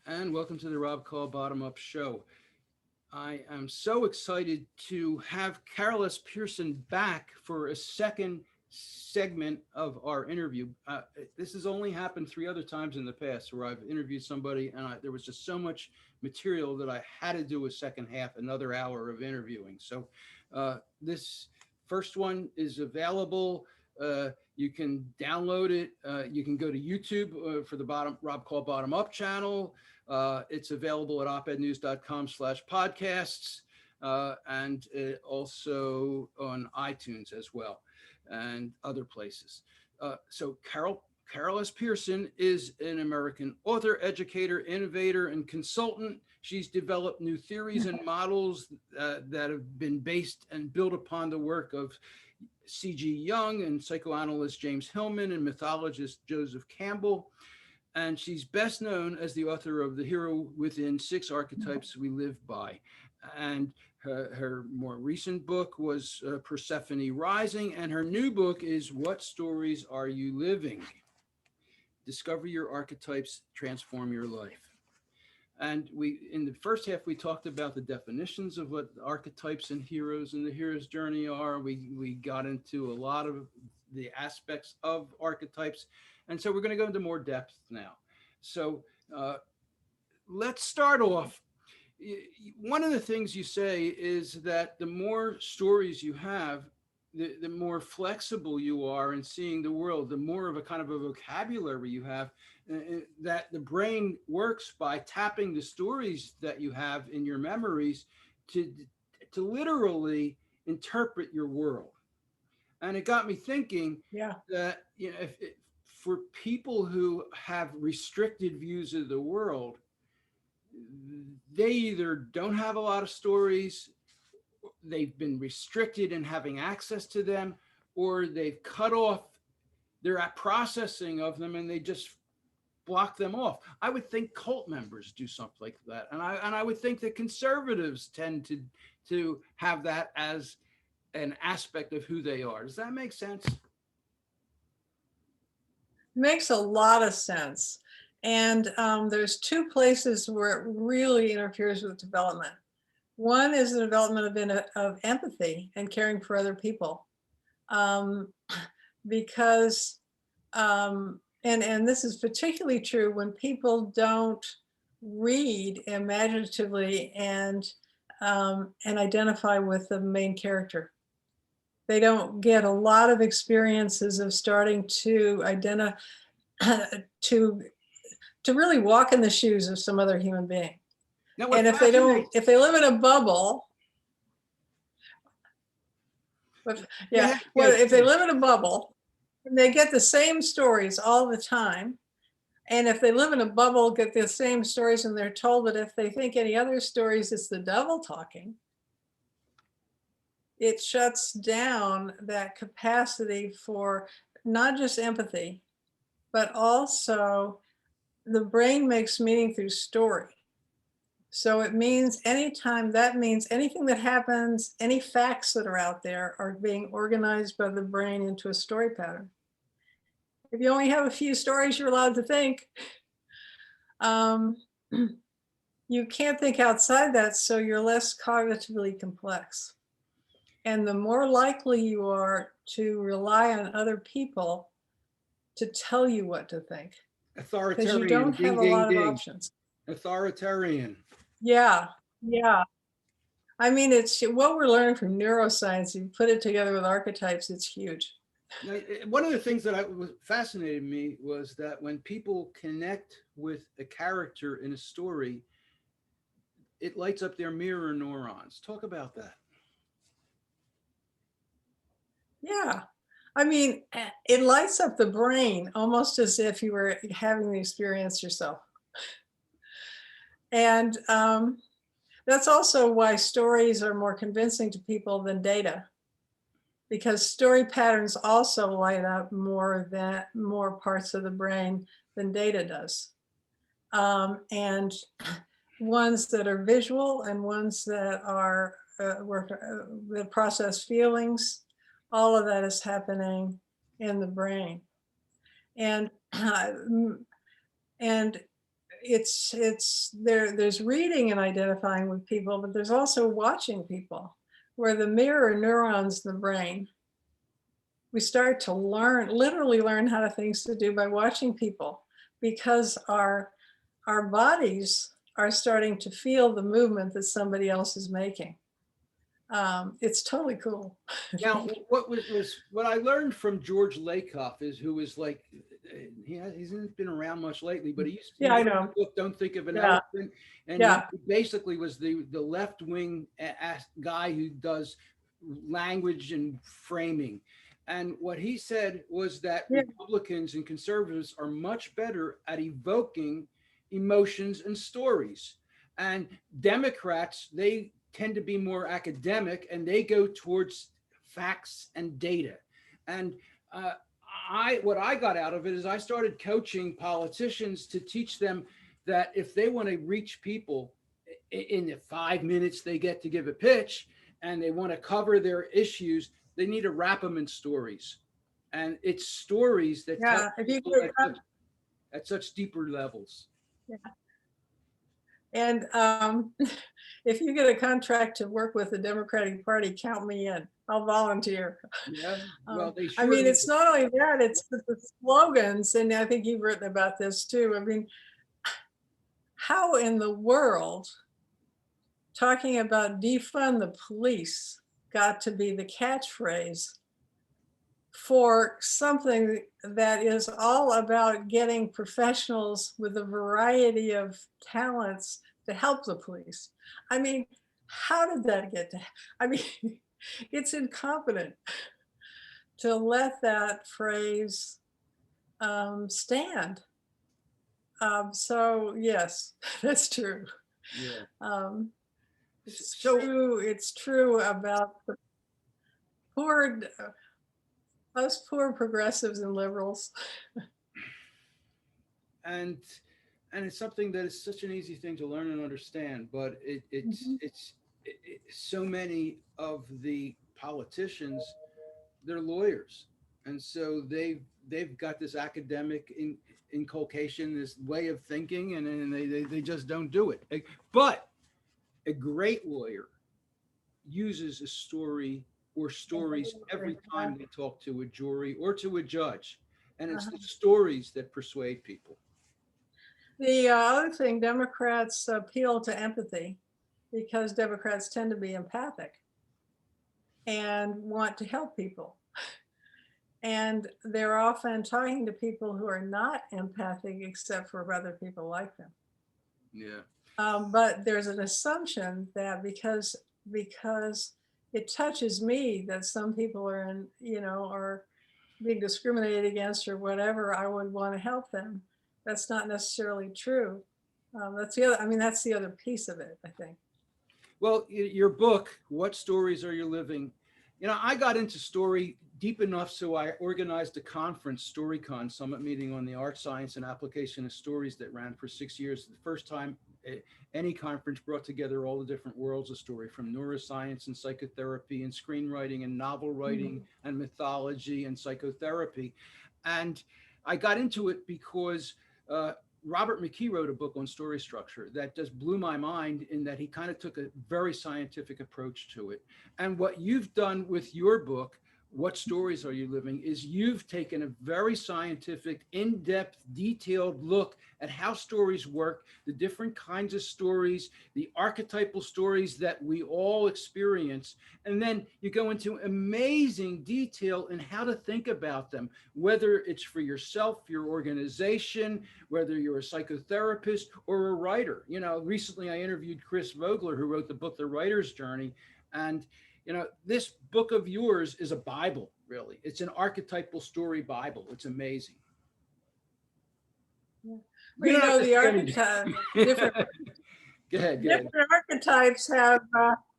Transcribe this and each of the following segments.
and welcome to the Rob Call Bottom Up Show. I am so excited to have Carol S. Pearson back for a second segment of our interview. This has only happened three other times in the past where I've interviewed somebody and there was just so much material that I had to do a second half, another hour of interviewing. So this first one is available. You can download it. You can go to YouTube for the Rob Call Bottom Up channel. It's available at opednews.com/podcasts and also on iTunes as well and other places. So Carol S. Pearson is an American author, educator, innovator, and consultant. She's developed new theories and models that have been based and built upon the work of C.G. Jung and psychoanalyst James Hillman and mythologist Joseph Campbell. And she's best known as the author of The Hero Within: 6 Archetypes We Live By. And her more recent book was Persephone Rising, and her new book is What Stories Are You Living? Discover Your Archetypes, Transform Your Life. And in the first half, we talked about the definitions of what archetypes and heroes and the hero's journey are. We got into a lot of the aspects of archetypes. And so we're going to go into more depth now. So let's start off. One of the things you say is that the more stories you have, the more flexible you are in seeing the world, the more of a kind of a vocabulary you have, that the brain works by tapping the stories that you have in your memories to literally interpret your world. And it got me thinking that, you know, if for people who have restricted views of the world, they either don't have a lot of stories, they've been restricted in having access to them, or they've cut off their processing of them and they just block them off. I would think cult members do something like that. And I would think that conservatives tend to have that as an aspect of who they are. Does that make sense? Makes a lot of sense. And there's two places where it really interferes with development. One is the development of empathy and caring for other people. Because, and this is particularly true when people don't read imaginatively and identify with the main character. They don't get a lot of experiences of starting to identify, to really walk in the shoes of some other human being. Now, and if they live in a bubble, if they live in a bubble, they get the same stories all the time. And if they live in a bubble, get the same stories, and they're told that if they think any other stories, it's the devil talking. It shuts down that capacity for not just empathy, but also the brain makes meaning through story. So it means anything that happens, any facts that are out there are being organized by the brain into a story pattern. If you only have a few stories you're allowed to think, you can't think outside that, so you're less cognitively complex. And the more likely you are to rely on other people to tell you what to think. Authoritarian. Because you don't have a lot of options. Authoritarian. Yeah. I mean, it's what we're learning from neuroscience. You put it together with archetypes, it's huge. Now, one of the things that fascinated me was that when people connect with a character in a story, it lights up their mirror neurons. Talk about that. Yeah. I mean, it lights up the brain almost as if you were having the experience yourself. And that's also why stories are more convincing to people than data, because story patterns also light up more parts of the brain than data does. And ones that are visual and ones that are that process feelings, all of that is happening in the brain. And there's reading and identifying with people, but there's also watching people, where the mirror neurons in the brain, we start to literally learn how to things to do by watching people, because our bodies are starting to feel the movement that somebody else is making. It's totally cool. Now, what I learned from George Lakoff is, who is like, he hasn't been around much lately, but he Yeah, I wrote know. the book Don't Think of an Yeah, Elephant, and yeah, he basically was the left wing guy who does language and framing. And what he said was that yeah, Republicans and conservatives are much better at evoking emotions and stories, and Democrats, they tend to be more academic and they go towards facts and data. And what I got out of it is I started coaching politicians to teach them that if they want to reach people in the 5 minutes they get to give a pitch, and they want to cover their issues, they need to wrap them in stories. And it's stories that touch yeah. If you people could, at such deeper levels. yeah. And if you get a contract to work with the Democratic Party, count me in. I'll volunteer. Yeah, well, they I sure mean, need it's not only that, it's the slogans, and I think you've written about this too. I mean, how in the world talking about defund the police got to be the catchphrase for something that is all about getting professionals with a variety of talents to help the police. I mean, how did that get to, I mean, it's incompetent to let that phrase stand. So yes, that's true. Yeah. It's So, true. It's true about the poor, us poor progressives and liberals. and it's something that is such an easy thing to learn and understand, but Mhm. so many of the politicians, they're lawyers, and so they've got this academic inculcation, this way of thinking, and they just don't do it. But a great lawyer uses a story or stories every time they talk to a jury or to a judge, and it's the Uh-huh. stories that persuade people. The other thing, Democrats appeal to empathy because Democrats tend to be empathic and want to help people. And they're often talking to people who are not empathic except for other people like them. Yeah. But there's an assumption that because it touches me that some people are in, are being discriminated against or whatever, I would want to help them. That's not necessarily true. That's the other. I mean, that's the other piece of it, I think. Well, your book, What Stories Are You Living? I got into story deep enough so I organized a conference, StoryCon Summit meeting on the art, science, and application of stories that ran for 6 years. The first time any conference brought together all the different worlds of story, from neuroscience and psychotherapy and screenwriting and novel writing and mythology and psychotherapy. And I got into it because Robert McKee wrote a book on story structure that just blew my mind, in that he kind of took a very scientific approach to it. And what you've done with your book, What Stories Are You Living, is you've taken a very scientific, in-depth, detailed look at how stories work, the different kinds of stories, the archetypal stories that we all experience. And then you go into amazing detail in how to think about them, whether it's for yourself, your organization, whether you're a psychotherapist or a writer. Recently I interviewed Chris Vogler, who wrote the book, The Writer's Journey. And this book of yours is a Bible, really. It's an archetypal story Bible. It's amazing. Well, You don't have to the say anything. archetype, different Go ahead. different archetypes have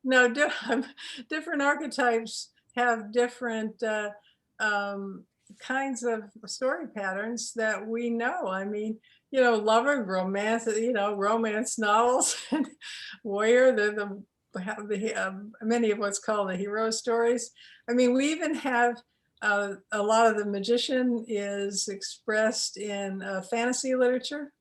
no different archetypes have different kinds of story patterns that we know. I mean, lover, romance, romance novels, and warrior, the many of what's called the hero stories. I mean, we even have a lot of the magician is expressed in fantasy literature.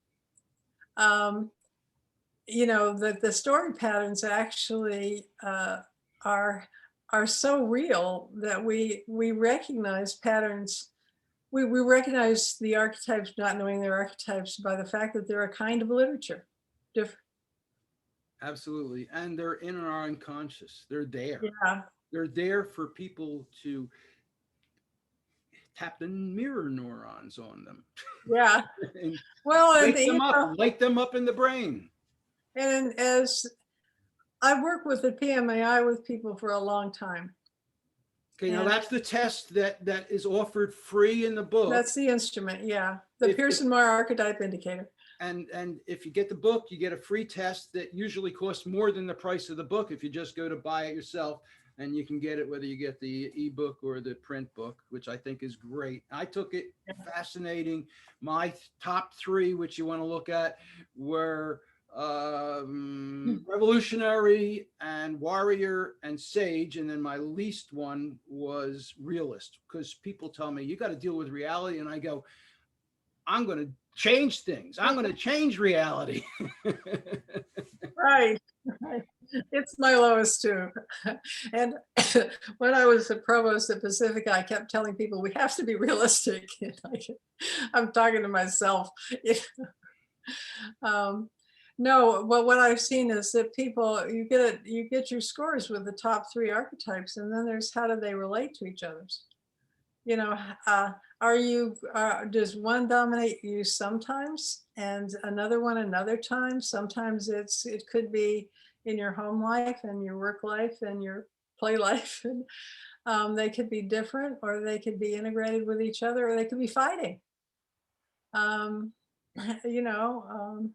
You know, that the story patterns actually are are so real that we recognize patterns. We recognize the archetypes, not knowing they're archetypes, by the fact that they're a kind of literature. Diff- Absolutely. And they're in our unconscious. They're there. yeah, They're there for people to tap the mirror neurons on them yeah. and Well, and wake you them up, know, light them up in the brain. and as I work with the PMAI with people for a long time, Okay, now and that's the test that is offered free in the book. that's the instrument. Yeah, the If Pearson-Moore archetype indicator. and if you get the book, you get a free test that usually costs more than the price of the book if you just go to buy it yourself. And you can get it whether you get the ebook or the print book, which I think is great. I took it, fascinating. My top three, which you want to look at, were revolutionary and warrior and sage, and then my least one was realist, because people tell me you got to deal with reality, and I go, I'm going to change things. I'm going to change reality. Right. Right. It's my lowest too. And when I was the provost at Pacifica, I kept telling people we have to be realistic. I'm talking to myself. um, no, but what I've seen is that people, you get your scores with the top three archetypes, and then there's how do they relate to each other's. You know, are you, does one dominate you sometimes and another one another time? Sometimes it could be in your home life and your work life and your play life. And they could be different, or they could be integrated with each other, or they could be fighting. Um, you know,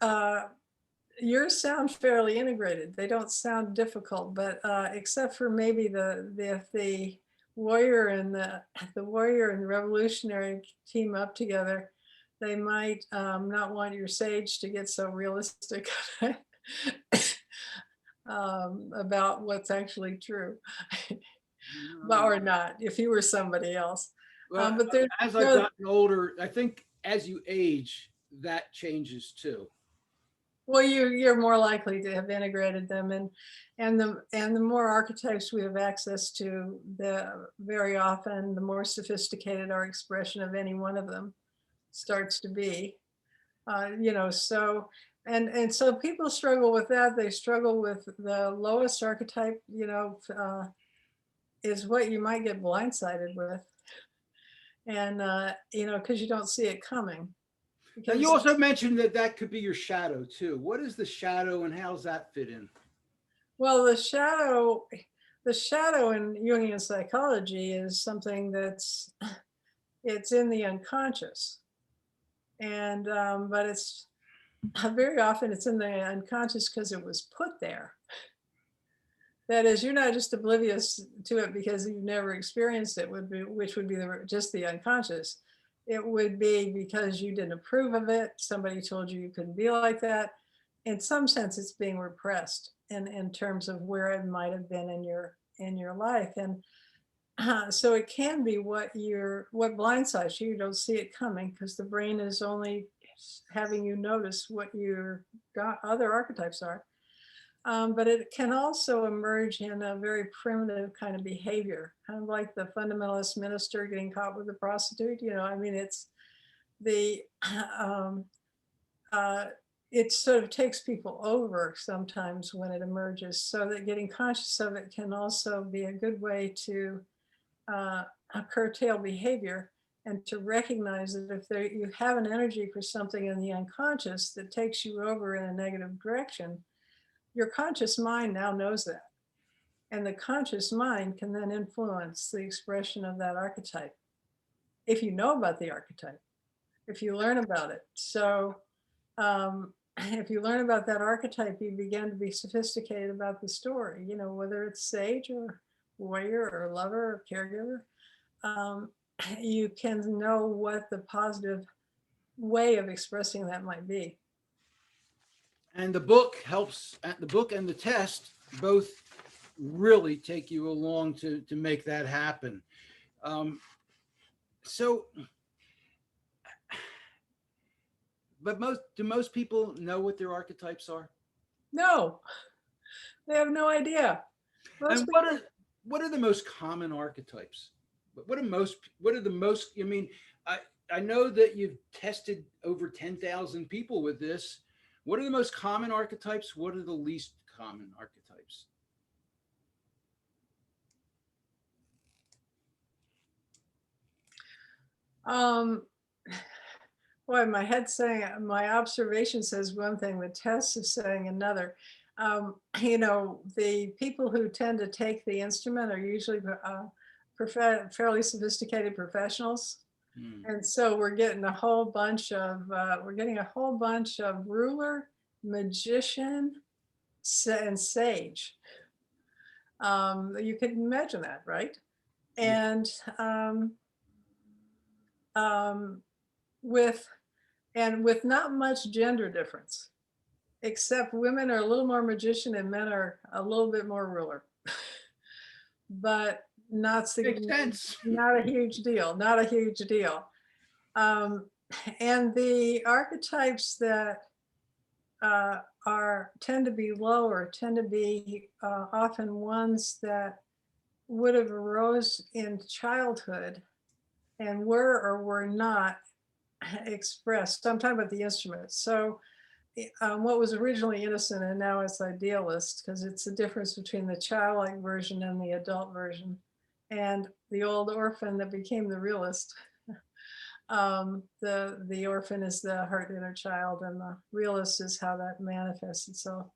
uh, yours sound fairly integrated. They don't sound difficult, but except for maybe the warrior and the warrior and the revolutionary team up together, they might not want your sage to get so realistic about what's actually true, but or not if you were somebody else. Well, But there, as I've there, gotten older, I think as you age, that changes too. well, you're more likely to have integrated them, and the more archetypes we have access to, the very often the more sophisticated our expression of any one of them starts to be. You know, so and so people struggle with that. They struggle with the lowest archetype. You know, is what you might get blindsided with, and you know, because you don't see it coming. Now, you Because also mentioned that that could be your shadow too. What is the shadow and how's that fit in? well, the shadow in Jungian psychology is something that's it's in the unconscious, and but it's very often it's in the unconscious because it was put there. That is, you're not just oblivious to it because you've never experienced it, would be, which would be just the unconscious. It would be because you didn't approve of it. Somebody told you you couldn't be like that. In some sense, it's being repressed in terms of where it might have been in your life. And so it can be what blindsides you. You don't see it coming because the brain is only having you notice what your other archetypes are. But it can also emerge in a very primitive kind of behavior, kind of like the fundamentalist minister getting caught with a prostitute. You know, I mean, it's the um, uh, it sort of takes people over sometimes when it emerges. So that getting conscious of it can also be a good way to uh, curtail behavior, and to recognize that if you have an energy for something in the unconscious that takes you over in a negative direction, your conscious mind now knows that. And the conscious mind can then influence the expression of that archetype. If you know about the archetype, if you learn about it. So if you learn about that archetype, you begin to be sophisticated about the story, you know, whether it's sage or warrior or lover or caregiver. Um, you can know what the positive way of expressing that might be. And the book helps. The book and the test both really take you along to make that happen. Um, so but do most people know what their archetypes are? No, they have no idea. Most And people, what are the most common archetypes? What are the most, I mean, I I know that you've tested over 10,000 people with this. What are the most common archetypes? What are the least common archetypes? um, boy, my head's saying, my observation says one thing, the test is saying another. You know, the people who tend to take the instrument are usually fairly sophisticated professionals. Hmm. And so we're getting a whole bunch of, ruler, magician, and sage. You can imagine that, right? Yeah. And um, with with not much gender difference, except women are a little more magician and men are a little bit more ruler, but Makes sense. not a huge deal, not a huge deal. Um, and the archetypes that tend to be lower, tend to be often ones that would have arose in childhood and were or were not expressed. So I'm talking about the instruments. So what was originally innocent and now it's idealist, because it's the difference between the childlike version and the adult version, and the old orphan that became the realist. The orphan is the heart inner child, and the realist is how that manifests itself.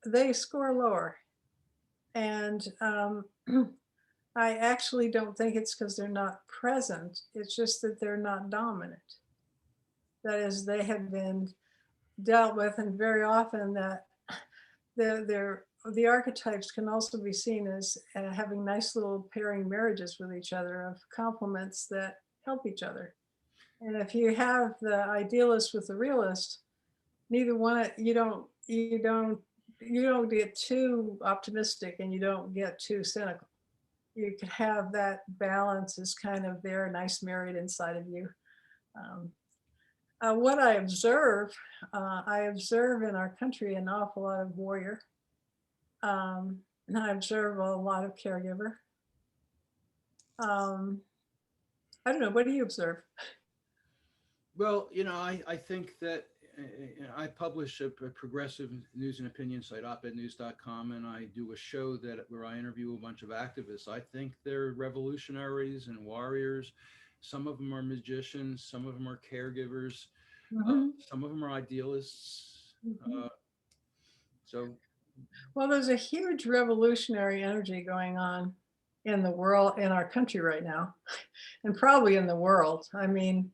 They score lower, and I actually don't think it's because they're not present. It's just that they're not dominant. That is, they have been dealt with, and very often that the archetypes can also be seen as having nice little pairing marriages with each other of complements that help each other. And if you have the idealist with the realist, neither one, you don't get too optimistic and you don't get too cynical. You could have that balance is kind of there, nice married inside of you. Um, what I observe in our country an awful lot of warrior. And I observe a lot of caregiver. Um, I don't know. What do you observe? Well, I think that I publish a progressive news and opinion site, opednews.com, and I do a show where I interview a bunch of activists. I think they're revolutionaries and warriors. Some of them are magicians, some of them are caregivers, Mhm, some of them are idealists. mhm. So, Well, there's a huge revolutionary energy going on in the world, in our country right now, and probably in the world. I mean,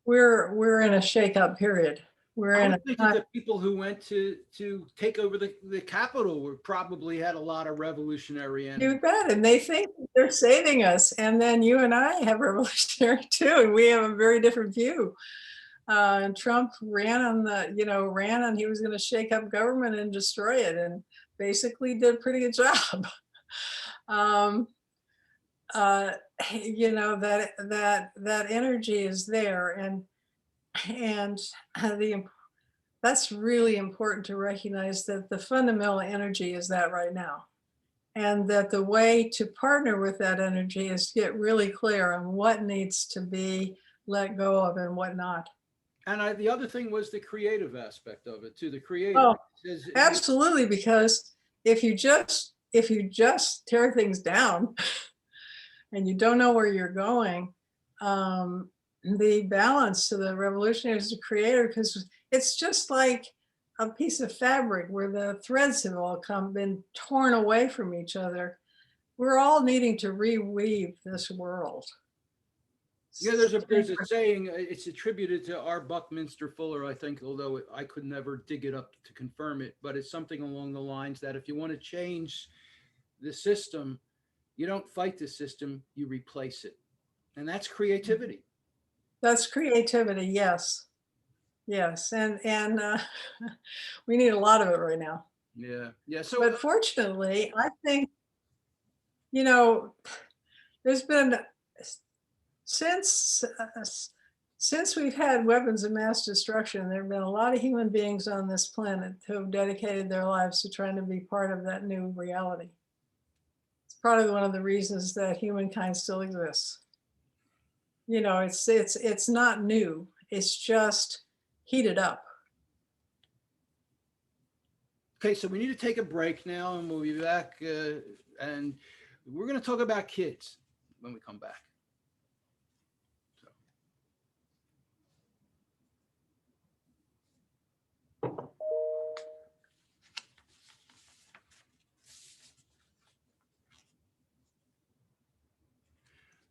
we're in a shake-up period. We're I in would a think that time. the people who went to take over the Capitol probably had a lot of revolutionary You energy. bet, and they think they're saving us, and then you and I have revolutionary too, and we have a very different view. And Trump ran on ran and he was going to shake up government and destroy it, and basically did a pretty good job. um, uh, that energy is there, and the that's really important to recognize that the fundamental energy is that right now, and that the way to partner with that energy is to get really clear on what needs to be let go of and what not. And the other thing was the creative aspect of it too. The Oh, creator says, absolutely, because if you just tear things down and you don't know where you're going, um, the balance to the revolutionary is the creator, because it's just like a piece of fabric where the threads have all been torn away from each other. We're all needing to reweave this world. there's a saying. It's attributed to R. Buckminster Fuller, I think, although I could never dig it up to confirm it. But it's something along the lines that if you want to change the system, you don't fight the system, you replace it, and that's creativity. That's creativity, yes, yes, and we need a lot of it right now. Yeah, yeah. So But fortunately, I think, you know, there's been since since we've had weapons of mass destruction, there have been a lot of human beings on this planet who have dedicated their lives to trying to be part of that new reality. It's probably one of the reasons that humankind still exists. You know, it's not new. It's just heated up. Okay, so we need to take a break now, and we'll be back. And we're going to talk about kids when we come back.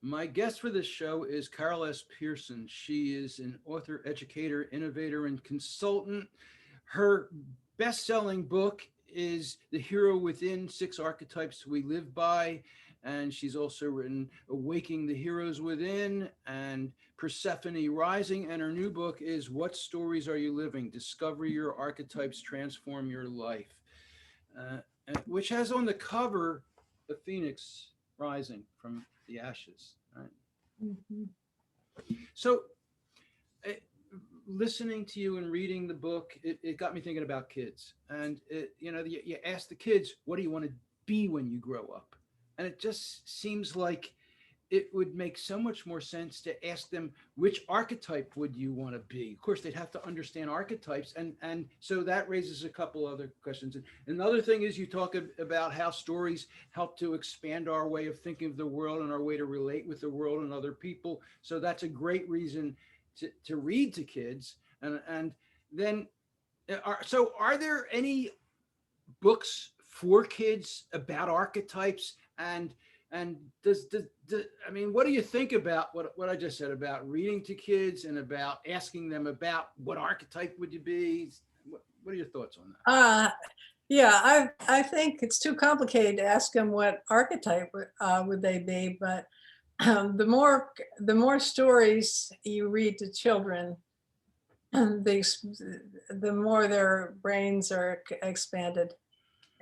My guest for this show is Carol S. Pearson. She is an author, educator, innovator, and consultant. Her best-selling book is The Hero Within: 6 Archetypes We Live By. And she's also written Awaking the Heroes Within and Persephone Rising. And her new book is What Stories Are You Living? Discover Your Archetypes, Transform Your Life, which has on the cover the phoenix rising from the ashes. Right? Mm-hmm. So listening to you and reading the book, it got me thinking about kids. And you ask the kids, what do you want to be when you grow up? And it just seems like it would make so much more sense to ask them, which archetype would you want to be? Of course, they'd have to understand archetypes. And so that raises a couple other questions. And another thing is, you talk about how stories help to expand our way of thinking of the world and our way to relate with the world and other people. So that's a great reason to read to kids. And then, are there any books for kids about archetypes? And I mean, what do you think about what I just said about reading to kids and about asking them about what archetype would you be? What are your thoughts on that? Yeah, I think it's too complicated to ask them what archetype would they be, but the more stories you read to children, the more their brains are expanded.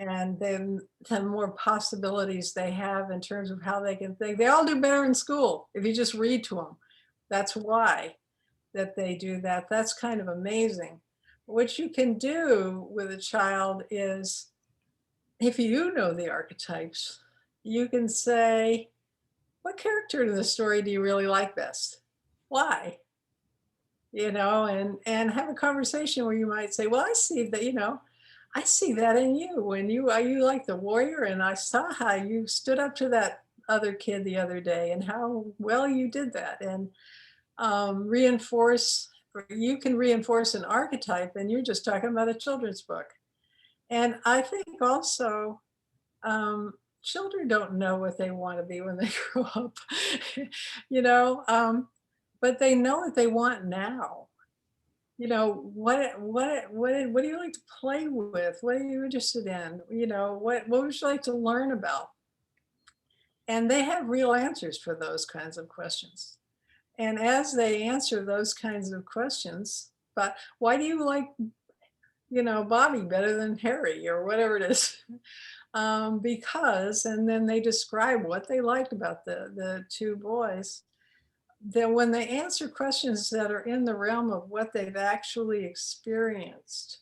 And then the more possibilities they have in terms of how they can think. They all do better in school if you just read to them. That's why that they do that. That's kind of amazing. What you can do with a child is, if you know the archetypes, you can say, what character in the story do you really like best? Why? You know, and have a conversation where you might say, well, I see that, you know, I see that in you. When you like the warrior, and I saw how you stood up to that other kid the other day and how well you did that. And you can reinforce an archetype, and you're just talking about a children's book. And I think also children don't know what they want to be when they grow up, you know, but they know what they want now. You know, what do you like to play with? What are you interested in? You know, what would you like to learn about? And they have real answers for those kinds of questions. And as they answer those kinds of questions, but why do you like, you know, Bobby better than Harry or whatever it is? Because, and then they describe what they liked about the two boys. Then when they answer questions that are in the realm of what they've actually experienced,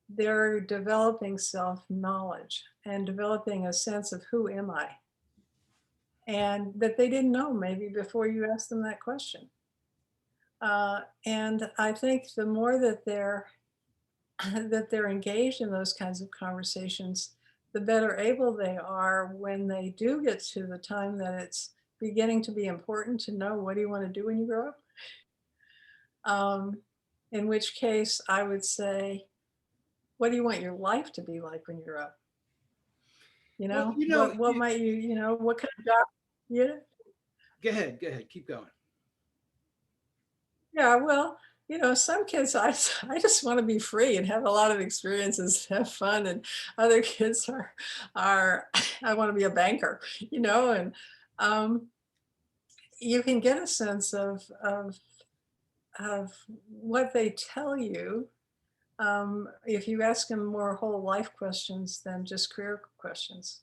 they're developing self-knowledge and developing a sense of who am I? And that they didn't know maybe before you asked them that question. And I think the more that they're engaged in those kinds of conversations, the better able they are when they do get to the time that it's beginning to be important to know, what do you want to do when you grow up? In which case I would say, what do you want your life to be like when you grow up? You know, Well, what might you know, what kind of job? Yeah. Go ahead, keep going. Yeah, well, you know, some kids, I just want to be free and have a lot of experiences, have fun, and other kids are I want to be a banker, you know, and you can get a sense of what they tell you if you ask them more whole life questions than just career questions.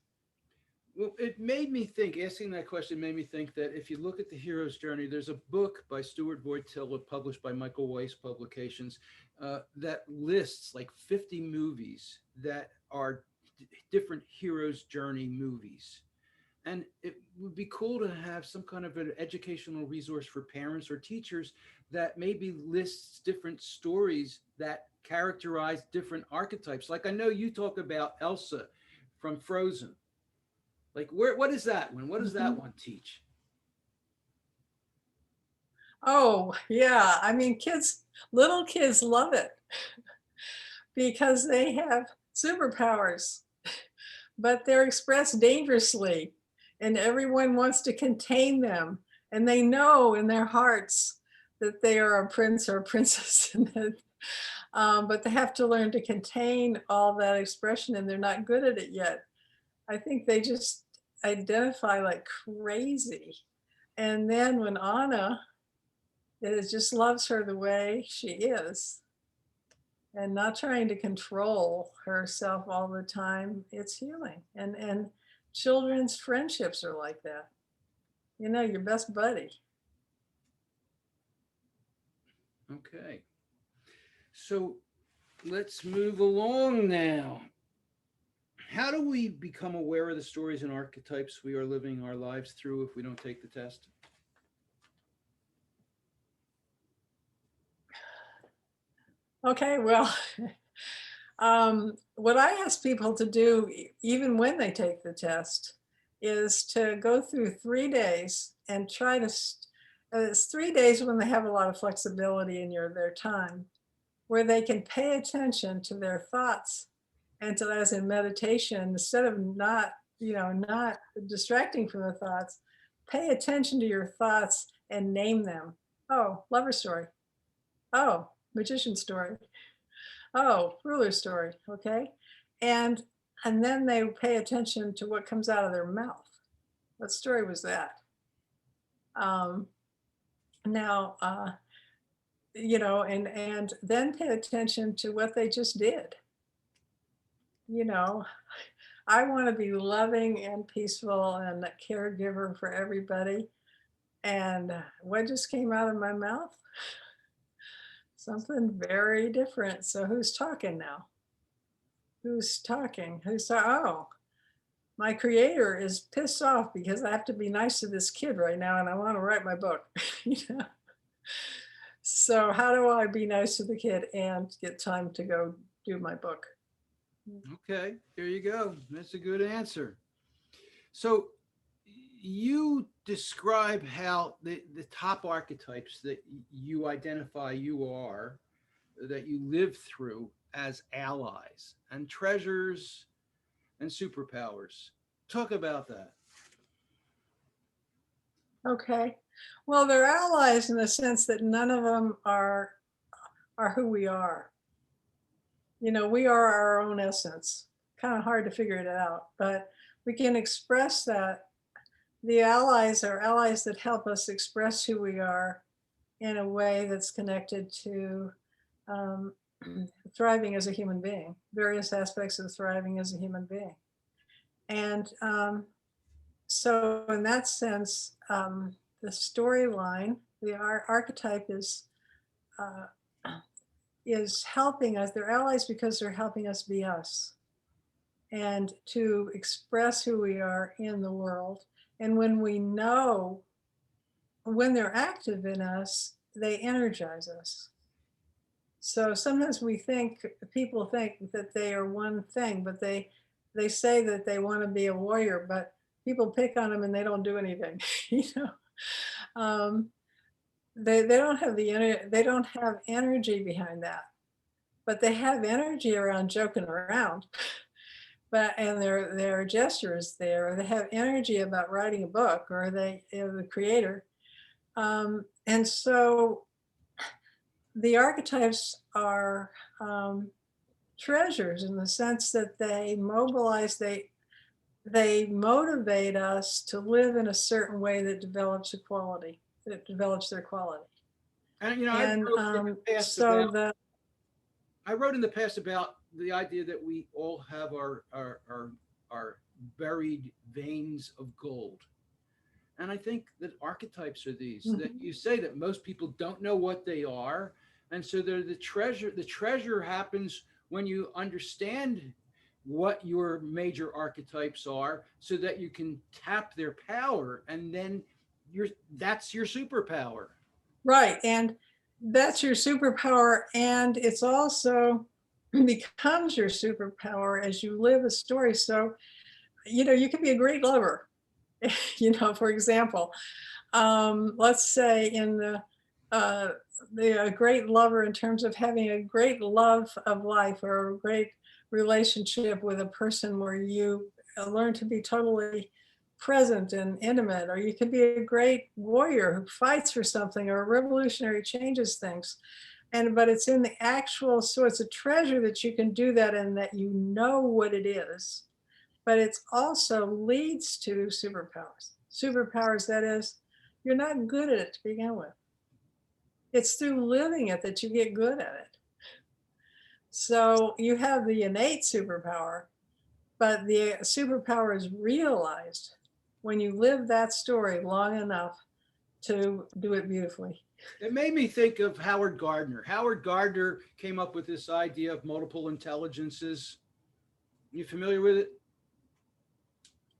Well, it made me think, asking that question made me think that if you look at the hero's journey, there's a book by Stuart Voigtila published by Michael Weiss Publications that lists like 50 movies that are different hero's journey movies. And it would be cool to have some kind of an educational resource for parents or teachers that maybe lists different stories that characterize different archetypes. Like I know you talk about Elsa from Frozen. Like what is that one? What does that Mhm. one teach? Oh, yeah. I mean, little kids love it because they have superpowers, but they're expressed dangerously, and everyone wants to contain them. And they know in their hearts that they are a prince or a princess, and but they have to learn to contain all that expression, and they're not good at it yet. I think they just identify like crazy. And then when Anna just loves her the way she is and not trying to control herself all the time, it's healing. And children's friendships are like that. You know, your best buddy. Okay. So let's move along now. How do we become aware of the stories and archetypes we are living our lives through if we don't take the test? Okay, well, what I ask people to do, even when they take the test, is to go through 3 days and try to, it's 3 days when they have a lot of flexibility in their time, where they can pay attention to their thoughts and to, as in meditation, instead of not distracting from the thoughts, pay attention to your thoughts and name them. Oh, lover story. Oh, magician story. Oh, ruler story. Okay. And and then they pay attention to what comes out of their mouth. What story was that? Um, now, and then pay attention to what they just did. You know, I want to be loving and peaceful and a caregiver for everybody. And what just came out of my mouth? Something very different. So who's talking now? Who's talking? Oh, my creator is pissed off because I have to be nice to this kid right now and I want to write my book. you know? So how do I be nice to the kid and get time to go do my book? Okay, there you go. That's a good answer. So you describe how the top archetypes that you identify you are, that you live through as allies and treasures and superpowers. Talk about that. Okay. Well, they're allies in the sense that none of them are who we are. You know, we are our own essence. Kind of hard to figure it out, but we can express that. The allies are allies that help us express who we are in a way that's connected to um, thriving as a human being, various aspects of thriving as a human being. And so, in that sense, the storyline, the archetype uh, is helping us. They're allies because they're helping us be us and to express who we are in the world. And when they're active in us, they energize us. So sometimes people think that they are one thing, but they say that they want to be a warrior, but people pick on them and they don't do anything. you know, um, they don't have they don't have energy behind that, but they have energy around joking around. But and their gestures there, they have energy about writing a book, or the creator. And so the archetypes are treasures in the sense that they motivate us to live in a certain way that develops their quality. And And about so the I wrote in the past about the idea that we all have our buried veins of gold. And I think that archetypes are these, that Mhm. you say that most people don't know what they are. And so they're the treasure. The treasure happens when you understand what your major archetypes are so that you can tap their power, and then that's your superpower. Right. And that's your superpower. And it's also becomes your superpower as you live a story. So, you can be a great lover. For example, let's say in the great lover in terms of having a great love of life or a great relationship with a person where you learn to be totally present and intimate, or you could be a great warrior who fights for something, or a revolutionary changes things. But it's in the actual, so it's a treasure that you can do that and that you know what it is, but it's also leads to superpowers. Superpowers, that is, you're not good at it to begin with. It's through living it that you get good at it. So you have the innate superpower, but the superpower is realized when you live that story long enough to do it beautifully. It made me think of Howard Gardner. Howard Gardner came up with this idea of multiple intelligences. You familiar with it?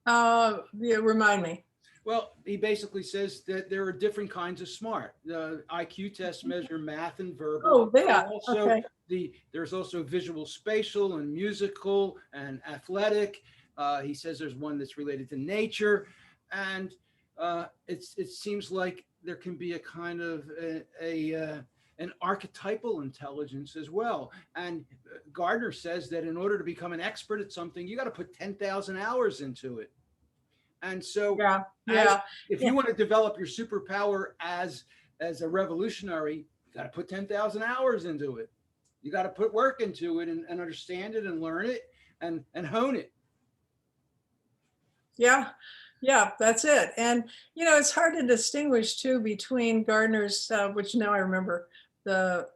Yeah, remind me. Well, he basically says that there are different kinds of smart. The IQ tests measure math and verbal. Oh, yeah. Okay. There's also visual, spatial, and musical and athletic. He says there's one that's related to nature, and it seems like there can be a kind of an archetypal intelligence as well. And Gardner says that in order to become an expert at something, you got to put 10,000 hours into it. And so, Yeah. as Yeah. if Yeah. you want to develop your superpower as a revolutionary, you got to put 10,000 hours into it. You got to put work into it, and understand it and learn it and hone it. Yeah. Yeah, that's it. And it's hard to distinguish too between Gardner's, which now I remember, the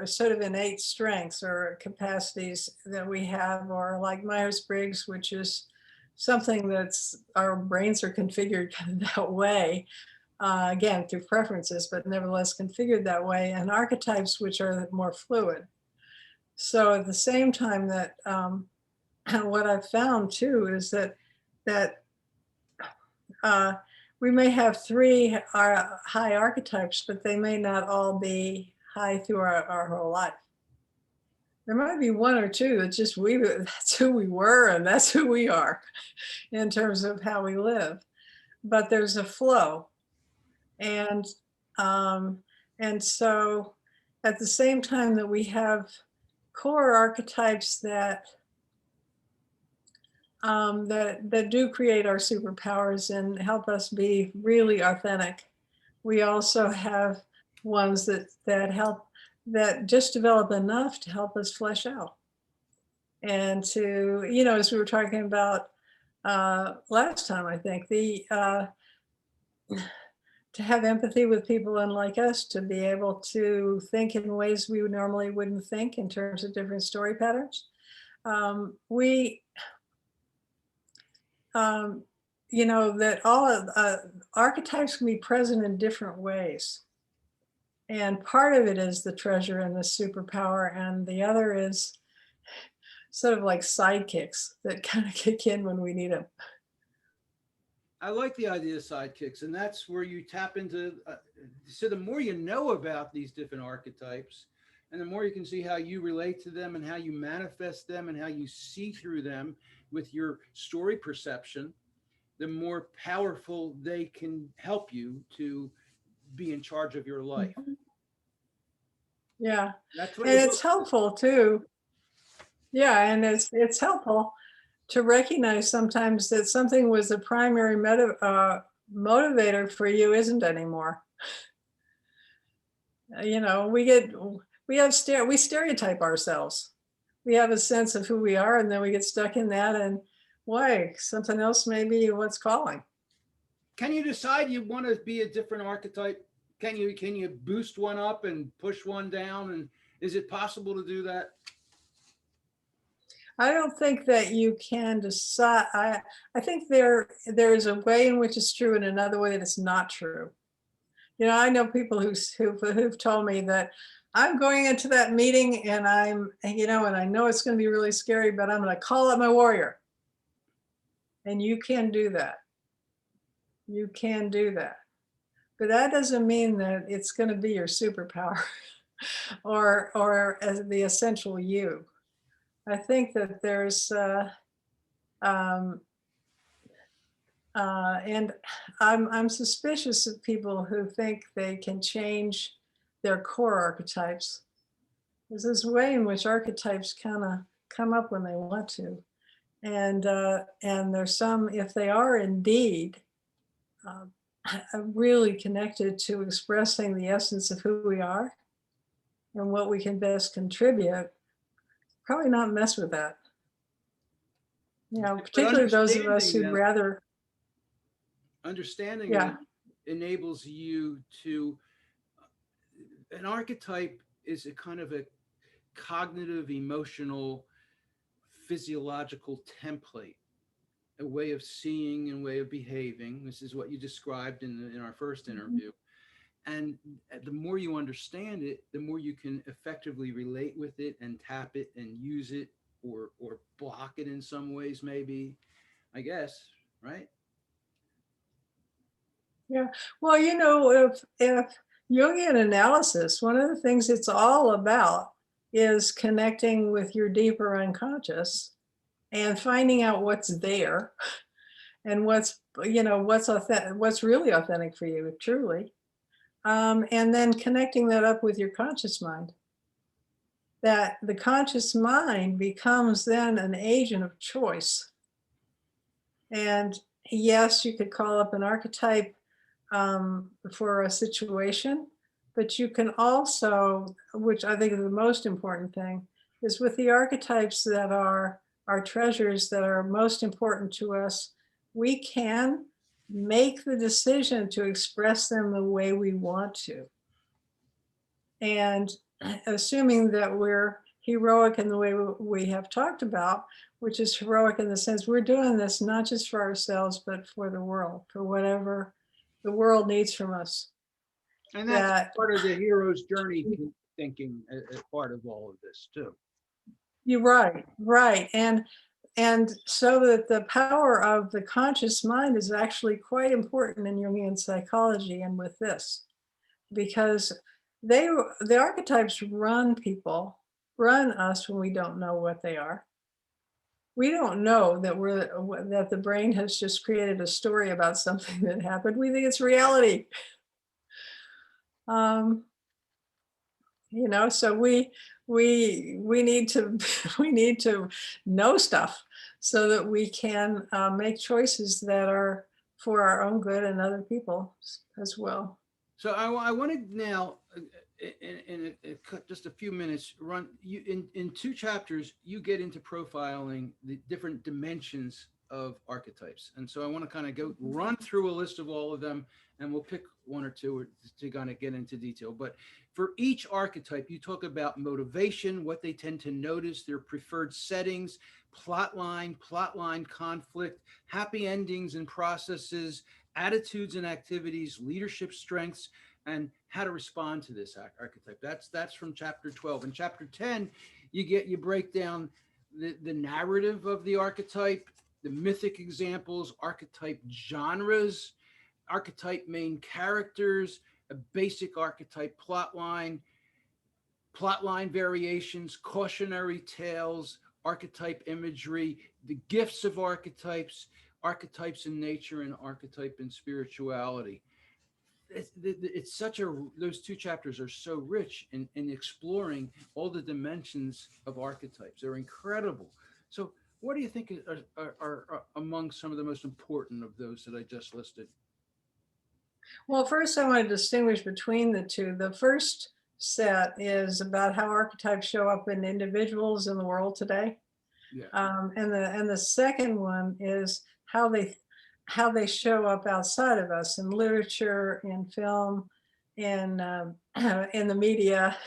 sort of innate strengths or capacities that we have, or like Myers-Briggs, which is something that's our brains are configured that way, again through preferences, but nevertheless configured that way, and archetypes, which are more fluid. So at the same time that what I've found too is that uh, we may have three high archetypes, but they may not all be high through our whole life. There might be one or two that just that's who we were and that's who we are in terms of how we live. But there's a flow. And um, and so at the same time that we have core archetypes that do create our superpowers and help us be really authentic, we also have ones that help, that just develop enough to help us flesh out, and to, as we were talking about last time, I think to have empathy with people unlike us, to be able to think in ways we normally wouldn't think in terms of different story patterns. We that all of archetypes can be present in different ways. And part of it is the treasure and the superpower, and the other is sort of like sidekicks that kind of kick in when we need them. I like the idea of sidekicks, and that's where you tap into. So the more you know about these different archetypes, and the more you can see how you relate to them and how you manifest them and how you see through them with your story perception, the more powerful they can help you to be in charge of your life. Yeah, That's what and your it's book says. helpful too. Yeah, and it's helpful to recognize sometimes that something was a primary motivator for you isn't anymore. We stereotype ourselves. We have a sense of who we are, and then we get stuck in that, and why something else may be what's calling. Can you decide you want to be a different archetype? Can you boost one up and push one down? And is it possible to do that? I don't think that you can decide. I think there is a way in which it's true and another way that it's not true. You know, I know people who've told me that I'm going into that meeting and and I know it's going to be really scary, but I'm going to call up my warrior. And you can do that. You can do that. But that doesn't mean that it's going to be your superpower or as the essential you. I think that there's um, and I'm suspicious of people who think they can change their core archetypes. There's this way in which archetypes kind of come up when they want to, and there's some, if they are indeed uh, really connected to expressing the essence of who we are and what we can best contribute, probably not mess with that. You know, But particularly those of us who'd rather, understanding yeah, them enables you to, an archetype is a kind of a cognitive, emotional, physiological template, a way of seeing and way of behaving. This is what you described in our first interview. And the more you understand it, the more you can effectively relate with it and tap it and use it, or block it in some ways, maybe, I guess, right? yeah. Well, you know, if Jungian analysis, one of the things it's all about is connecting with your deeper unconscious and finding out what's there and what's really authentic for you, truly, and then connecting that up with your conscious mind. That the conscious mind becomes then an agent of choice. And yes, you could call up an archetype for a situation, but you can also, which I think is the most important thing, is with the archetypes that are our treasures that are most important to us, we can make the decision to express them the way we want to. And assuming that we're heroic in the way we have talked about, which is heroic in the sense we're doing this not just for ourselves, but for the world, for whatever the world needs from us. And that's That part of the hero's journey thinking, as part of all of this too. you're right, right. And so that the power of the conscious mind is actually quite important in Jungian psychology and with this, because the archetypes run people, run us when we don't know what they are. We don't know that the brain has just created a story about something that happened. We think it's reality. Um, so we need to we need to know stuff so that we can make choices that are for our own good and other people as well. So I wanted now, just a few minutes, run you in two chapters. You get into profiling the different dimensions of archetypes, and so I want to kind of go run through a list of all of them, and we'll pick one or two to kind of get into detail. But for each archetype, you talk about motivation, what they tend to notice, their preferred settings, plot line conflict, happy endings and processes, attitudes and activities, leadership strengths, and how to respond to this archetype. That's from chapter 12. In chapter 10, you break down the narrative of the archetype, the mythic examples, archetype genres, archetype main characters, a basic archetype plotline variations, cautionary tales, archetype imagery, the gifts of archetypes, archetypes in nature, and archetype in spirituality. It's such a, those two chapters are so rich in exploring all the dimensions of archetypes. They're incredible. So what do you think are among some of the most important of those that I just listed? Well, first I want to distinguish between the two. The first set is about how archetypes show up in individuals in the world today. Yeah. And the second one is how they show up outside of us in literature, in film, in in the media,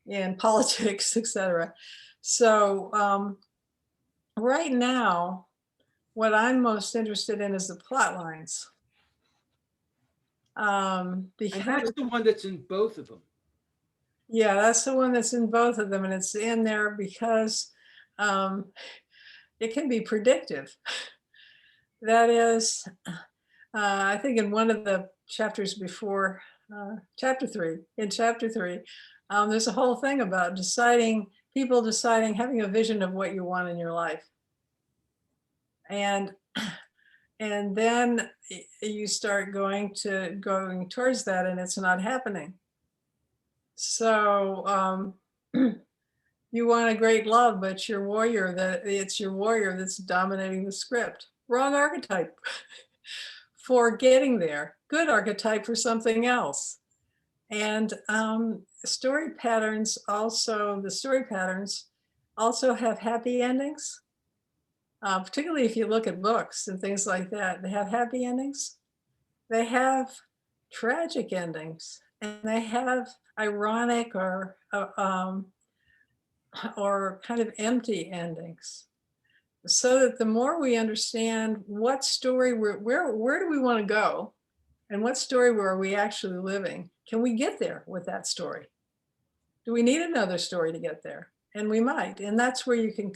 in politics, etc. So right now, what I'm most interested in is the plot lines. And Because that's the one that's in both of them. yeah, that's the one that's in both of them, and it's in there because it can be predictive. That is, I think in one of the chapters before, chapter 3, in chapter 3, there's a whole thing about people deciding, having a vision of what you want in your life. And then you start going towards that, and it's not happening. So you want a great love, but it's your warrior that's dominating the script. Wrong archetype for getting there. Good archetype for something else. And the story patterns also have happy endings. Particularly if you look at books and things like that, they have happy endings. They have tragic endings, and they have ironic or kind of empty endings. So that the more we understand what story where do we want to go, and what story are we actually living, can we get there with that story? Do we need another story to get there? And we might. And that's where you can,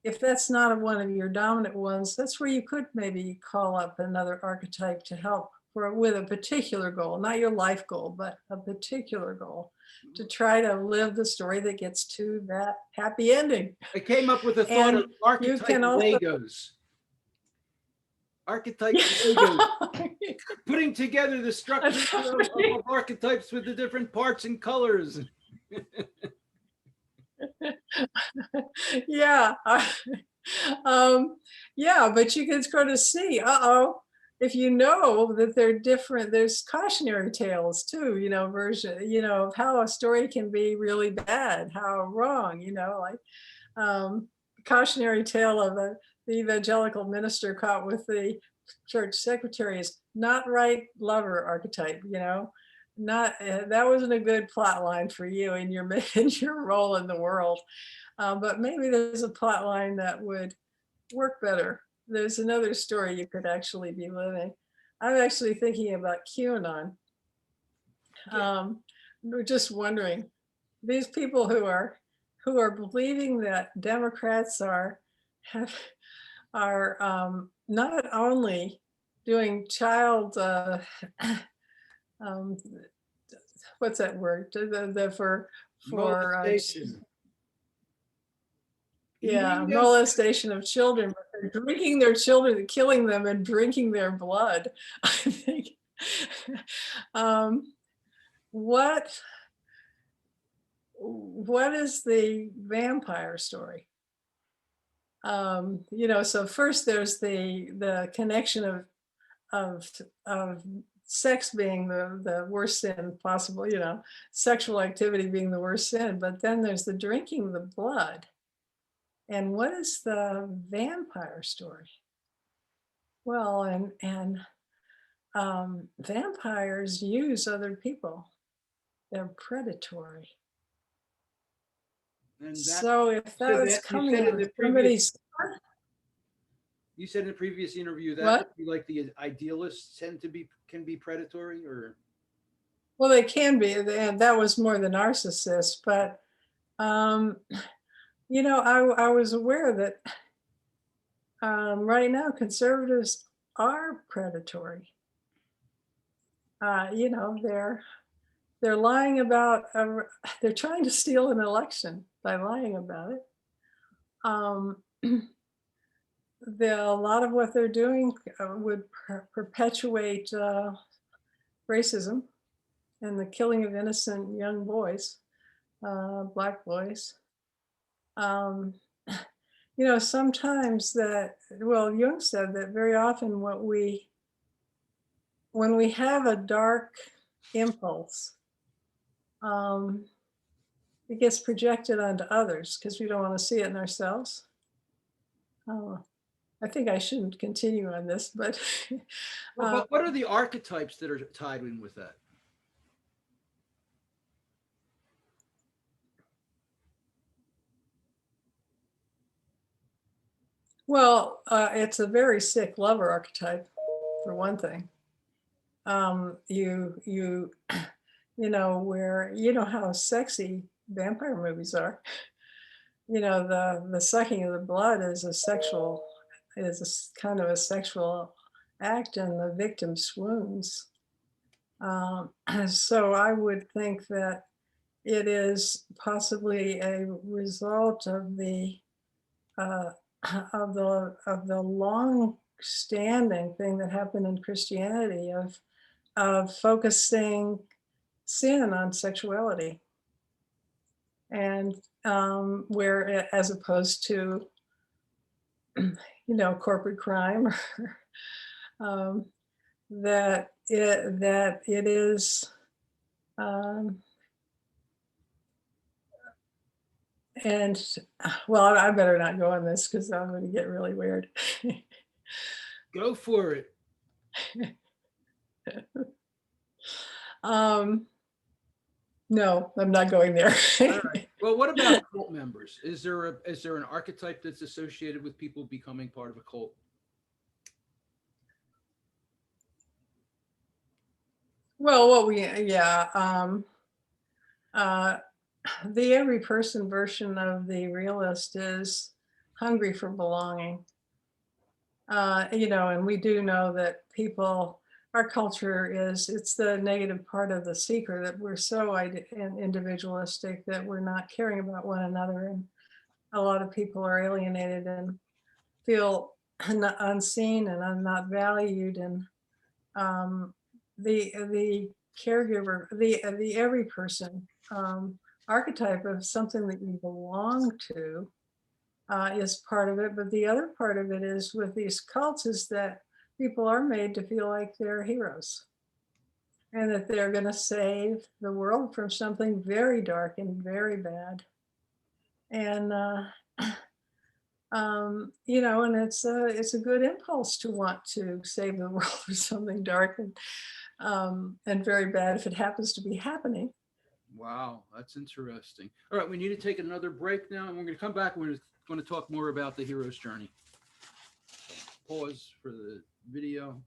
if that's not one of your dominant ones, that's where you could maybe call up another archetype to help with a particular goal, not your life goal, but a particular goal, to try to live the story that gets to that happy ending. I came up with a thought of And you archetype can also, Legos. Archetype Legos. Putting together the structure of archetypes with the different parts and colors. yeah. Yeah, but you can sort of see, if you know that they're different, there's cautionary tales too, of how a story can be really bad, how wrong, like cautionary tale of the evangelical minister caught with the church secretary is not right lover archetype, not that wasn't a good plot line for you in your in your role in the world. But maybe there's a plot line that would work better. There's another story you could actually be living. I'm actually thinking about QAnon. We're just wondering, these people who are believing that Democrats are not only doing child what's that word, for Molestation. molestation of children, but they're drinking their children, killing them and drinking their blood. I think what is the vampire story? So first there's the connection of sex being the worst sin possible, sexual activity being the worst sin, but then there's the drinking the blood. And what is the vampire story? Well, and vampires use other people. They're predatory. And so if that's coming out of somebody's, you said in the previous interview that what? like the idealists can be predatory, or Well, they can be, and that was more the narcissist, but I was aware that right now conservatives are predatory. They're lying about, they're trying to steal an election by lying about it. A lot of what they're doing would perpetuate racism and the killing of innocent young boys, Black boys. Sometimes Jung said that very often when we have a dark impulse, it gets projected onto others because we don't want to see it in ourselves. I think I shouldn't continue on this, but but what are the archetypes that are tied in with that? Well, it's a very sick lover archetype, for one thing. You where you know how sexy vampire movies are. The sucking of the blood is kind of a sexual act, and the victim swoons. So I would think that it is possibly a result of the uh, of the long standing thing that happened in Christianity of focusing sin on sexuality, and where as opposed to corporate crime, um, that it is um, and well, I better not go on this because I'm going to get really weird. Go for it. No, I'm not going there. All right. Well, what about cult members? Is there an archetype that's associated with people becoming part of a cult? Well, the every person version of the realist is hungry for belonging. And we do know that our culture it's the negative part of the seeker, that we're so individualistic that we're not caring about one another. And a lot of people are alienated and feel unseen and not valued. And the caregiver, the every person archetype of something that you belong to is part of it. But the other part of it is with these cults is that people are made to feel like they're heroes and that they're going to save the world from something very dark and very bad. And and it's a good impulse to want to save the world from something dark and very bad if it happens to be happening. Wow, that's interesting. All right, we need to take another break now, and we're going to come back and we're going to talk more about the hero's journey. Pause for the video.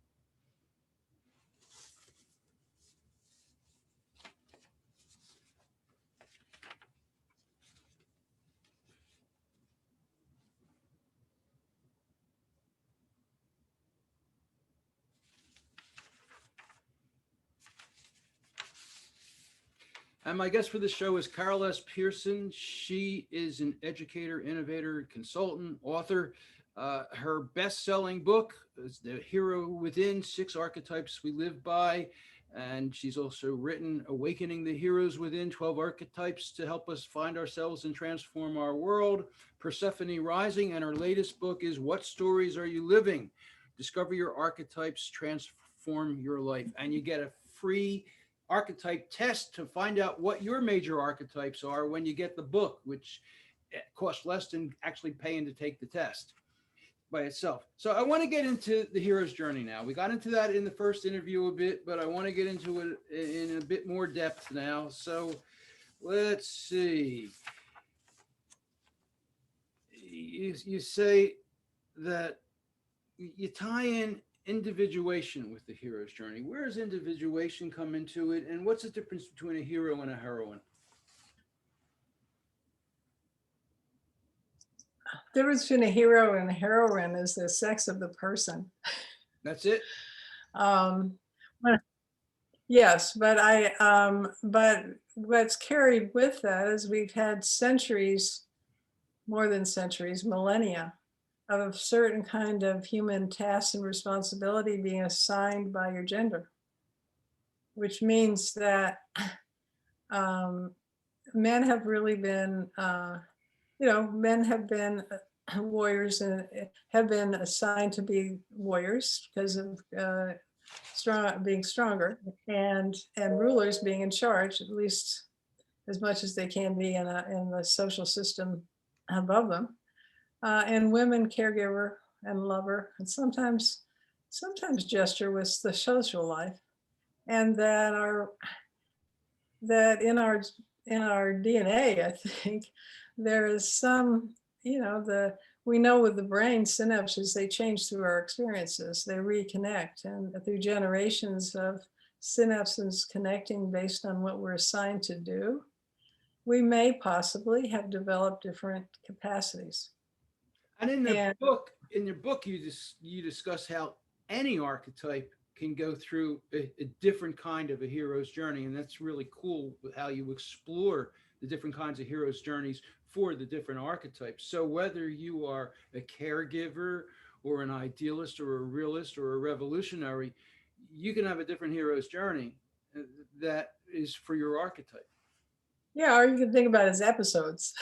And my guest for the show is Carol S. Pearson. She is an educator, innovator, consultant, author. Her best-selling book is The Hero Within, 6 Archetypes We Live By. And she's also written Awakening the Heroes Within, 12 Archetypes to Help Us Find Ourselves and Transform Our World, Persephone Rising. And her latest book is What Stories Are You Living? Discover Your Archetypes, Transform Your Life. And you get a free archetype test to find out what your major archetypes are when you get the book, which costs less than actually paying to take the test by itself. So I want to get into the hero's journey now. We got into that in the first interview a bit, but I want to get into it in a bit more depth now. So let's see. You say that you tie in individuation with the hero's journey. Where does individuation come into it, and what's the difference between a hero and a heroine? The difference between a hero and a heroine is the sex of the person. That's it. Yes, but what's carried with that is we've had centuries, more than centuries, millennia of a certain kind of human tasks and responsibility being assigned by your gender, which means that men have really been, men have been warriors and have been assigned to be warriors because of being stronger, and rulers being in charge, at least as much as they can be in the social system above them. And women, caregiver and lover, and sometimes gesture with the social life, and that in our DNA, I think there is some we know with the brain synapses, they change through our experiences, they reconnect, and through generations of synapses connecting based on what we're assigned to do, we may possibly have developed different capacities. And And in your book, you discuss how any archetype can go through a different kind of a hero's journey, and that's really cool with how you explore the different kinds of hero's journeys for the different archetypes. So whether you are a caregiver or an idealist or a realist or a revolutionary, you can have a different hero's journey uh, that is for your archetype. yeah, or you can think about it as episodes.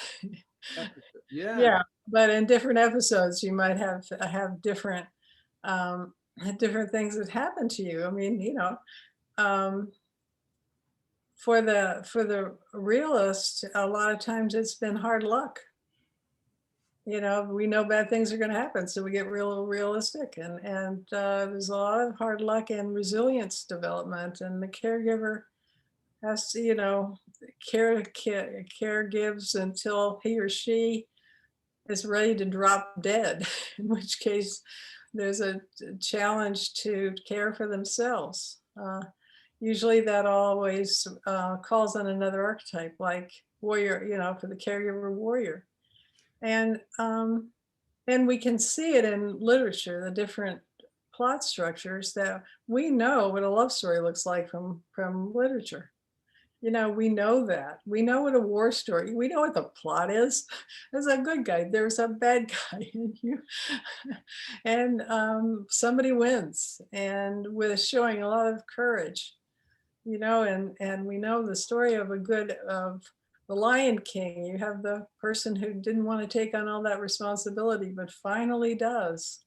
Yeah. Yeah, but in different episodes, you might have different um, different things that happen to you. I mean, um, for the realist, a lot of times it's been hard luck. We know bad things are going to happen, so we get real realistic, and there's a lot of hard luck and resilience development, and the caregiver has to, care gives until he or she is ready to drop dead, in which case there's a challenge to care for themselves. Usually that always calls on another archetype, like warrior, for the caregiver warrior. And we can see it in literature, the different plot structures that we know what a love story looks like from literature. We know that. We know what a war story, we know what the plot is. There's a good guy, there's a bad guy, and somebody wins, and with showing a lot of courage, and we know the story of the Lion King. You have the person who didn't want to take on all that responsibility, but finally does,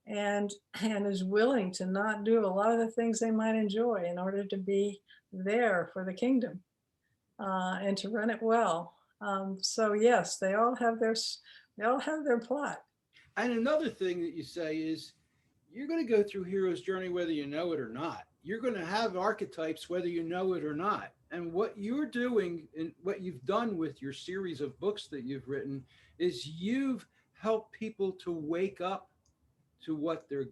and is willing to not do a lot of the things they might enjoy in order to be there for the kingdom, and to run it well. So yes, they all have their plot. And another thing that you say is you're going to go through hero's journey whether you know it or not. You're going to have archetypes whether you know it or not. And what you're doing and what you've done with your series of books that you've written is you've helped people to wake up to what their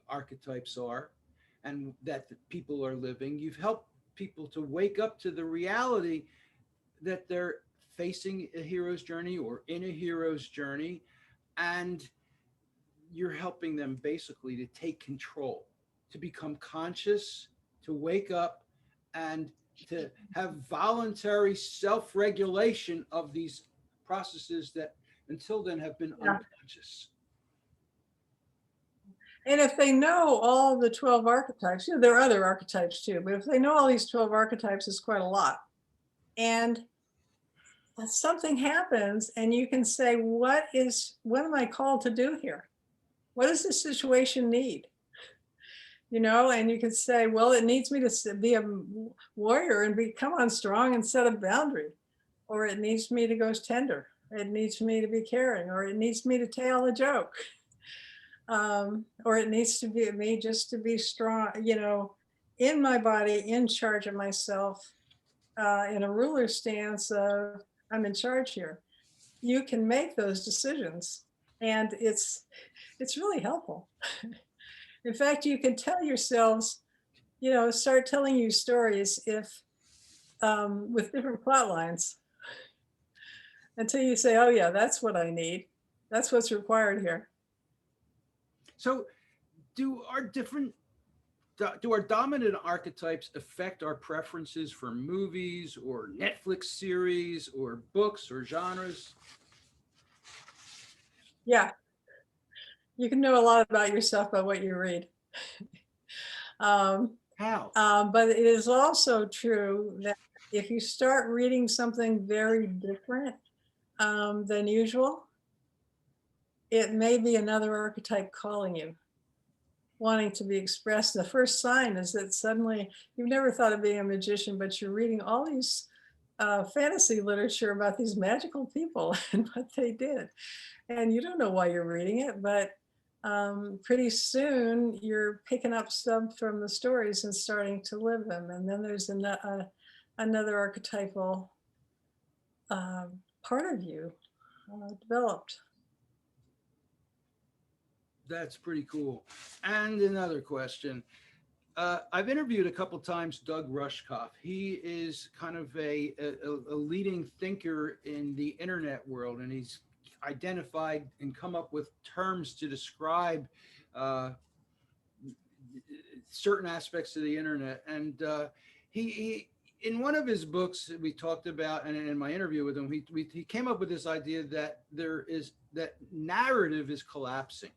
archetypes are and that the people are living. You've helped people to wake up to the reality that they're facing a hero's journey or in a hero's journey, and you're helping them basically to take control, to become conscious, to wake up, and to have voluntary self regulation of these processes that until then have been Yeah. unconscious. And if they know all the 12 archetypes, there are other archetypes too, but if they know all these 12 archetypes, it's quite a lot. And something happens and you can say, what am I called to do here? What does this situation need? And you can say, well, it needs me to be a warrior and come on strong and set a boundary, or it needs me to go tender. It needs me to be caring, or it needs me to tell a joke. Or it needs to be me just to be strong, in my body, in charge of myself, in a ruler stance of I'm in charge here. You can make those decisions, and it's really helpful. In fact, you can tell yourselves, start telling you stories if with different plot lines until you say, oh yeah, that's what I need. That's what's required here. So, do our different do our dominant archetypes affect our preferences for movies or Netflix series or books or genres? Yeah, you can know a lot about yourself by what you read. um, How? but it is also true that if you start reading something very different than usual, it may be another archetype calling you, wanting to be expressed. The first sign is that suddenly you've never thought of being a magician, but you're reading all these fantasy literature about these magical people and what they did. And you don't know why you're reading it, but pretty soon you're picking up stuff from the stories and starting to live them. And then there's another archetypal part of you developed. That's pretty cool. And another question. I've interviewed a couple times Doug Rushkoff. He is kind of a leading thinker in the internet world, and he's identified and come up with terms to describe uh, certain aspects of the internet. And he, in one of his books that we talked about, and in my interview with him, he came up with this idea that that narrative is collapsing.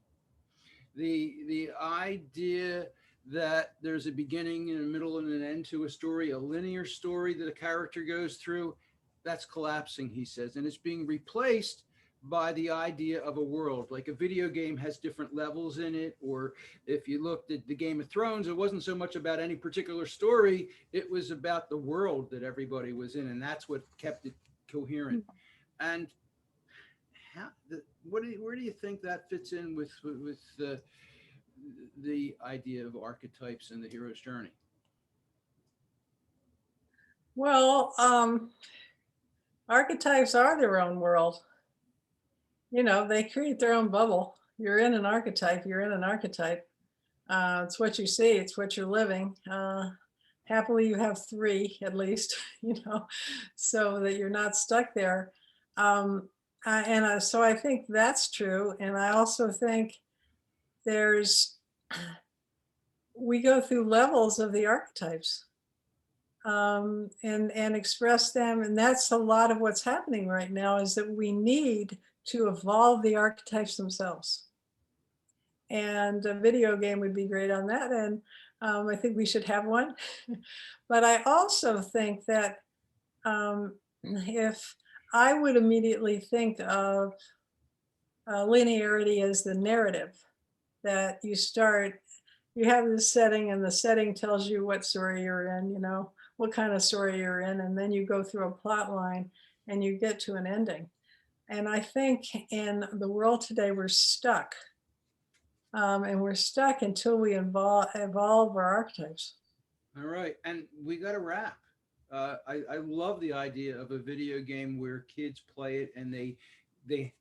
The idea that there's a beginning and a middle and an end to a story, a linear story that a character goes through, that's collapsing, he says, and it's being replaced by the idea of a world. Like a video game has different levels in it, or if you looked at the Game of Thrones, it wasn't so much about any particular story, it was about the world that everybody was in, and that's what kept it coherent. And where do you think that fits in with the idea of archetypes and the hero's journey? Well, archetypes are their own world. You know, they create their own bubble. You're in an archetype, you're in an archetype. It's what you see, it's what you're living. Happily, you have three at least, you know, so that you're not stuck there. So I think that's true. And I also think we go through levels of the archetypes and express them. And that's a lot of what's happening right now, is that we need to evolve the archetypes themselves. And a video game would be great on that. And I think we should have one. But I also think that if I would immediately think of linearity as the narrative, that you have this setting, and the setting tells you what story you're in, you know, what kind of story you're in, and then you go through a plot line and you get to an ending. And I think in the world today, we're stuck. And we're stuck until we evolve our archetypes. All right, and we got to wrap. I love the idea of a video game where kids play it, and the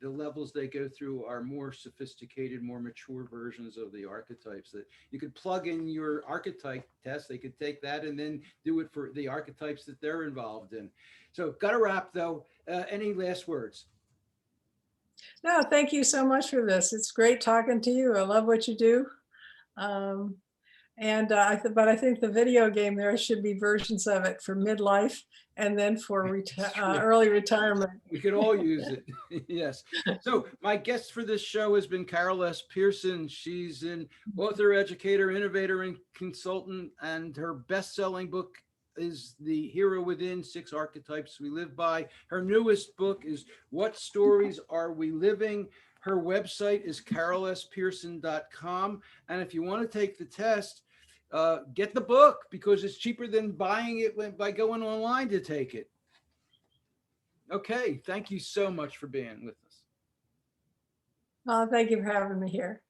levels they go through are more sophisticated, more mature versions of the archetypes. That you could plug in your archetype test, they could take that and then do it for the archetypes that they're involved in. So, got to wrap though. Any last words? No, thank you so much for this. It's great talking to you. I love what you do. But I think the video game, there should be versions of it for midlife and then for early retirement. We could all use it. Yes. So my guest for this show has been Carol S. Pearson. She's an author, educator, innovator, and consultant, and her best-selling book is The Hero Within: 6 Archetypes We Live By. Her newest book is What Stories Are We Living? Her website is carolspearson.com. And if you want to take the test, get the book, because it's cheaper than buying it by going online to take it. Okay. Thank you so much for being with us. Thank you for having me here.